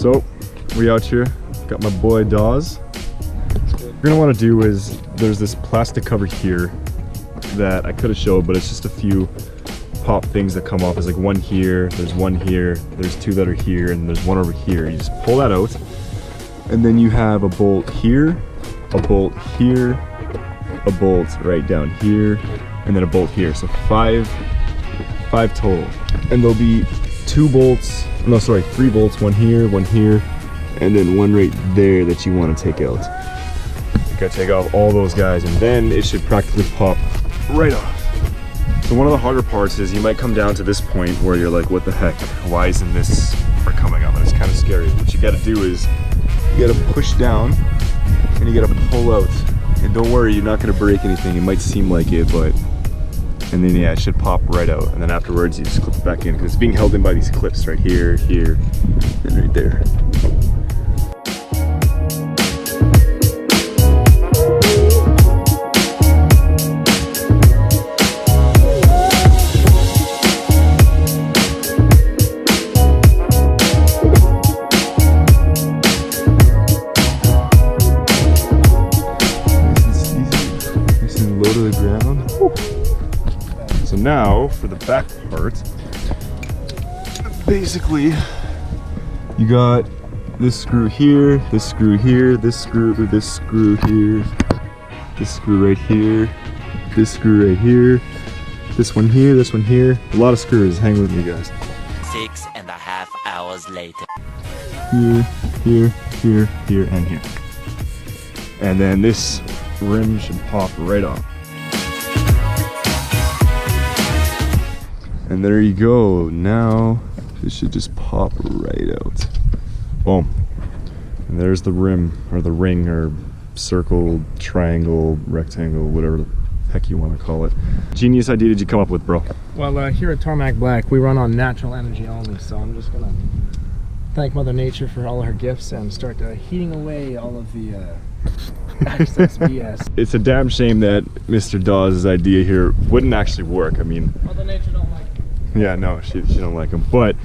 So we out here, got my boy Dawes. What you're gonna want to do is, there's this plastic cover here that I could have showed, but it's just a few pop things that come off. There's like one here, there's one here, there's two that are here, and there's one over here. You just pull that out, and then you have a bolt here, a bolt here, a bolt right down here, and then a bolt here. So five total. And there'll be three bolts, one here, and then one right there that you want to take out. You gotta take off all those guys, and then it should practically pop right off. So one of the harder parts is you might come down to this point where you're like, what the heck, why isn't this part coming up? And it's kind of scary. What you gotta do is, you gotta push down, and you gotta pull out. And don't worry, you're not gonna break anything. It might seem like it, but, and then yeah, it should pop right out. And then afterwards, you just clip it back in, because it's being held in by these clips right here, here, and right there. So now for the back part, basically you got this screw here, this screw here, this screw here, this screw right here, this screw right here, this one here, this one here. A lot of screws. Hang with me, guys. 6.5 hours later. Here, and here. And then this rim should pop right off. And there you go. Now this should just pop right out. Boom. And there's the rim, or the ring, or circle, triangle, rectangle, whatever the heck you want to call it. Genius idea did you come up with, bro? Well, here at Tarmac Black, we run on natural energy only, so I'm just gonna thank Mother Nature for all her gifts and start heating away all of the excess BS. It's a damn shame that Mr. Dawes' idea here wouldn't actually work. I mean, Mother Nature don't like it. Yeah, no, she don't like them. But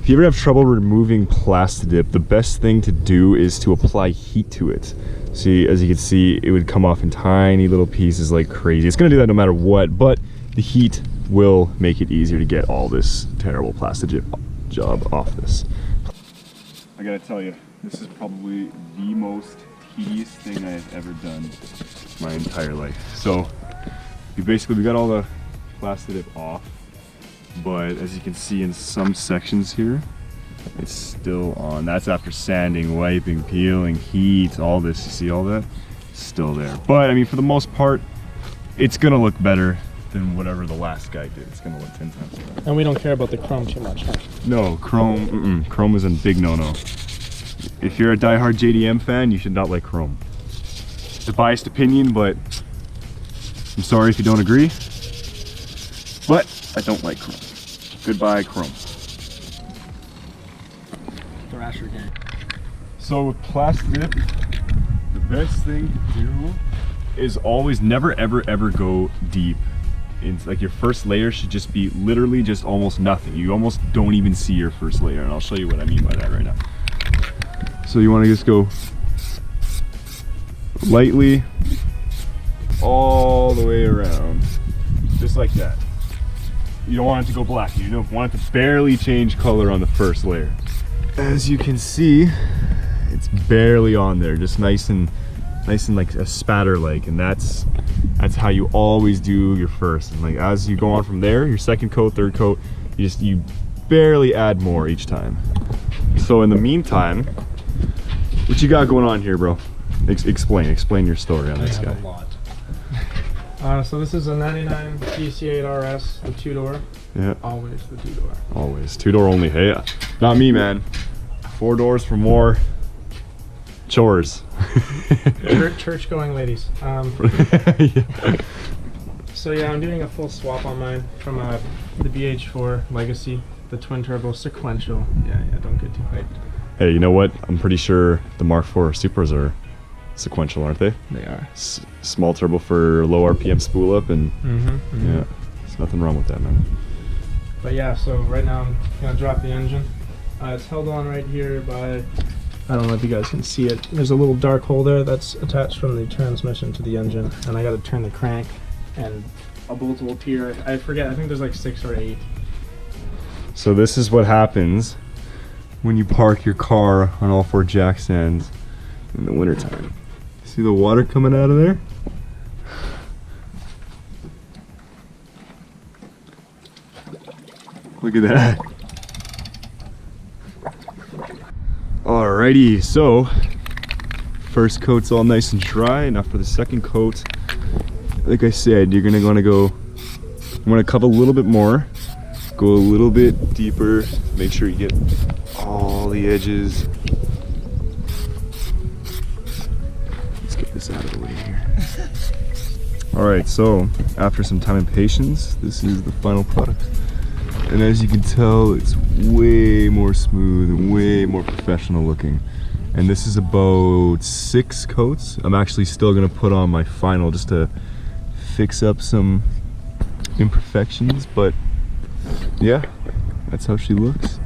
if you ever have trouble removing Plasti-Dip, the best thing to do is to apply heat to it. See, as you can see, it would come off in tiny little pieces like crazy. It's gonna do that no matter what, but the heat will make it easier to get all this terrible Plasti-Dip job off this. I gotta tell you, this is probably the most tedious thing I've ever done my entire life. So, we got all the Plasti-Dip off, but as you can see in some sections here, it's still on. That's after sanding, wiping, peeling, heat, all this. You see all that? It's still there. But I mean, for the most part, it's gonna look better than whatever the last guy did. It's gonna look 10 times better. And we don't care about the chrome too much, huh? No, chrome, chrome is a big no-no. If you're a diehard JDM fan, you should not like chrome. It's a biased opinion, but I'm sorry if you don't agree. But I don't like chrome. Goodbye, chrome. Thrasher gang. So with Plasti-Dip, the best thing to do is always never ever go deep. It's like your first layer should just be literally just almost nothing. You almost don't even see your first layer, and I'll show you what I mean by that right now. So you want to just go lightly all the way around, just like that. You don't want it to go black. You don't want it to barely change color on the first layer. As you can see, it's barely on there, just nice and like a spatter like, and that's how you always do your first. And like as you go on from there, your second coat, third coat, you barely add more each time. So in the meantime, what you got going on here, bro? Explain your story on this guy. I have a lot. So this is a 99 DC8 RS, the 2-door. Yeah. Always the 2-door. Always. 2-door only. Hey, not me, man. 4 doors for more chores. Church-going ladies. Yeah. So yeah, I'm doing a full swap on mine from the BH4 Legacy, the twin turbo sequential. Yeah, don't get too hyped. Hey, you know what? I'm pretty sure the Mark IV Supras are sequential, aren't they? They are. Small turbo for low RPM spool up, and yeah, there's nothing wrong with that, man. But yeah, so right now I'm gonna drop the engine, It's held on right here by, I don't know if you guys can see it. There's a little dark hole there that's attached from the transmission to the engine, and I got to turn the crank, and a bolt will appear. I forget, I think there's like 6 or 8. So this is what happens when you park your car on all 4 jack stands in the wintertime. See the water coming out of there? Look at that. Alrighty, so first coat's all nice and dry. Now for the second coat, like I said, you're gonna wanna go, I'm gonna cover a little bit more, go a little bit deeper, make sure you get all the edges. Let's get this out of the way here. Alright, so after some time and patience, this is the final product. And as you can tell, it's way more smooth and way more professional looking. And this is about 6 coats. I'm actually still gonna put on my final just to fix up some imperfections, but yeah, that's how she looks.